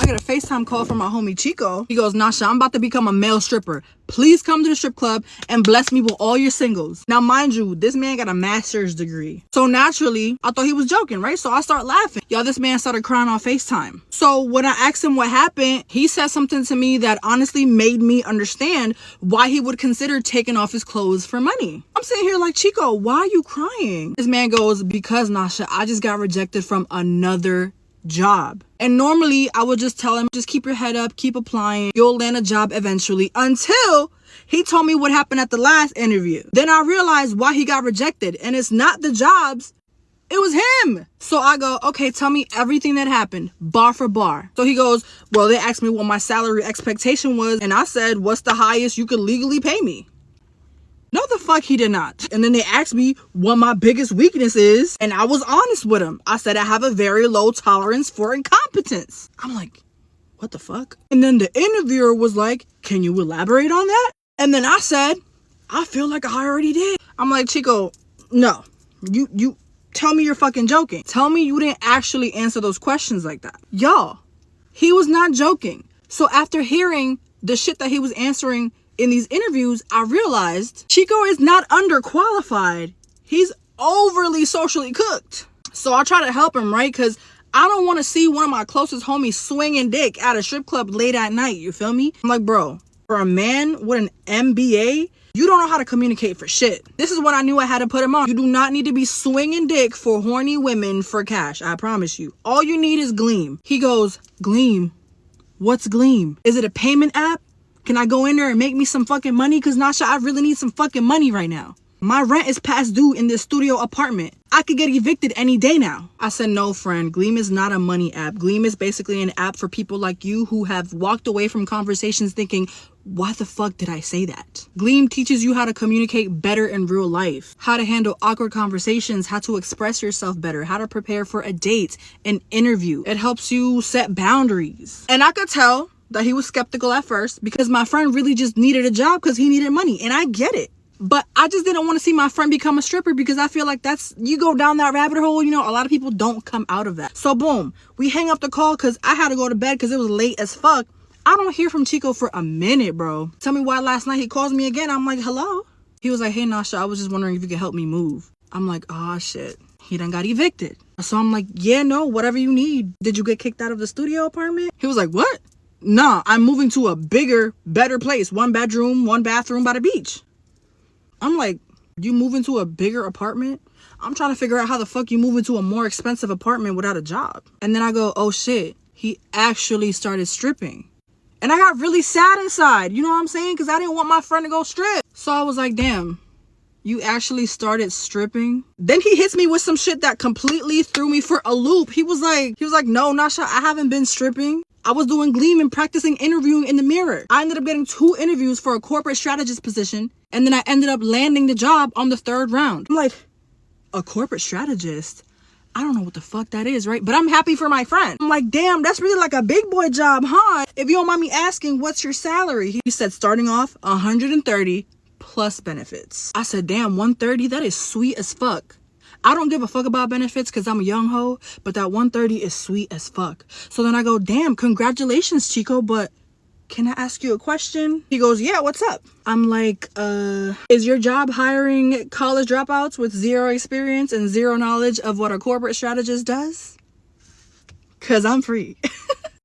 get a FaceTime call from my homie Chico. He goes, Nasha, I'm about to become a male stripper. Please come to the strip club and bless me with all your singles. Now, mind you, this man got a master's degree. So naturally, I thought he was joking, right? So I start laughing. Y'all, this man started crying on FaceTime. So when I asked him what happened, he said something to me that honestly made me understand why he would consider taking off his clothes for money. I'm sitting here like, Chico, why are you crying? This man goes, because Nasha, I just got rejected from another job. And normally I would just tell him, just keep your head up, keep applying, you'll land a job eventually, until he told me what happened at the last interview. Then I realized why he got rejected, and it's not the jobs, it was him. So I go, okay, tell me everything that happened, bar for bar. So he goes, well, they asked me what my salary expectation was, and I said, what's the highest you could legally pay me? No, the fuck he did not. And then they asked me what my biggest weakness is, and I was honest with him. I said I have a very low tolerance for incompetence. I'm like, what the fuck? And then the interviewer was like, can you elaborate on that? And then I said, I feel like I already did. I'm like, Chico, no, you tell me you're fucking joking. Tell me you didn't actually answer those questions like that. Y'all, he was not joking. So after hearing the shit that he was answering in these interviews, I realized Chico is not underqualified. He's overly socially cooked. So I try to help him, right? Because I don't want to see one of my closest homies swinging dick at a strip club late at night. You feel me? I'm like, bro, for a man with an MBA, you don't know how to communicate for shit. This is when I knew I had to put him on. You do not need to be swinging dick for horny women for cash. I promise you. All you need is Gleam. He goes, Gleam? What's Gleam? Is it a payment app? Can I go in there and make me some fucking money? Because Nasha, I really need some fucking money right now. My rent is past due in this studio apartment. I could get evicted any day now. I said, no, friend. Gleam is not a money app. Gleam is basically an app for people like you who have walked away from conversations thinking, why the fuck did I say that? Gleam teaches you how to communicate better in real life, how to handle awkward conversations, how to express yourself better, how to prepare for a date, an interview. It helps you set boundaries. And I could tell that he was skeptical at first because my friend really just needed a job because he needed money. And I get it. But I just didn't want to see my friend become a stripper because I feel like you go down that rabbit hole, you know, a lot of people don't come out of that. So boom, we hang up the call because I had to go to bed because it was late as fuck. I don't hear from Chico for a minute, bro. Tell me why last night he calls me again. I'm like, hello? He was like, hey, Nasha, I was just wondering if you could help me move. I'm like, oh, shit. He done got evicted. So I'm like, yeah, no, whatever you need. Did you get kicked out of the studio apartment? He was like, what? Nah, I'm moving to a bigger, better place. 1 bedroom, 1 bathroom by the beach. I'm like, you move into a bigger apartment? I'm trying to figure out how the fuck you move into a more expensive apartment without a job. And then I go, oh shit, he actually started stripping. And I got really sad inside, you know what I'm saying? Because I didn't want my friend to go strip. So I was like, damn, you actually started stripping? Then he hits me with some shit that completely threw me for a loop. He was like, no, Nasha, I haven't been stripping. I was doing Gleam and practicing interviewing in the mirror. I ended up getting 2 interviews for a corporate strategist position. And then I ended up landing the job on the 3rd round. I'm like, a corporate strategist? I don't know what the fuck that is, right? But I'm happy for my friend. I'm like, damn, that's really like a big boy job, huh? If you don't mind me asking, what's your salary? He said, starting off 130 plus benefits. I said, damn, 130? That is sweet as fuck. I don't give a fuck about benefits because I'm a young hoe, but that 130 is sweet as fuck. So then I go, damn, congratulations, Chico, but can I ask you a question? He goes, yeah, what's up? I'm like, is your job hiring college dropouts with 0 experience and 0 knowledge of what a corporate strategist does? Because I'm free.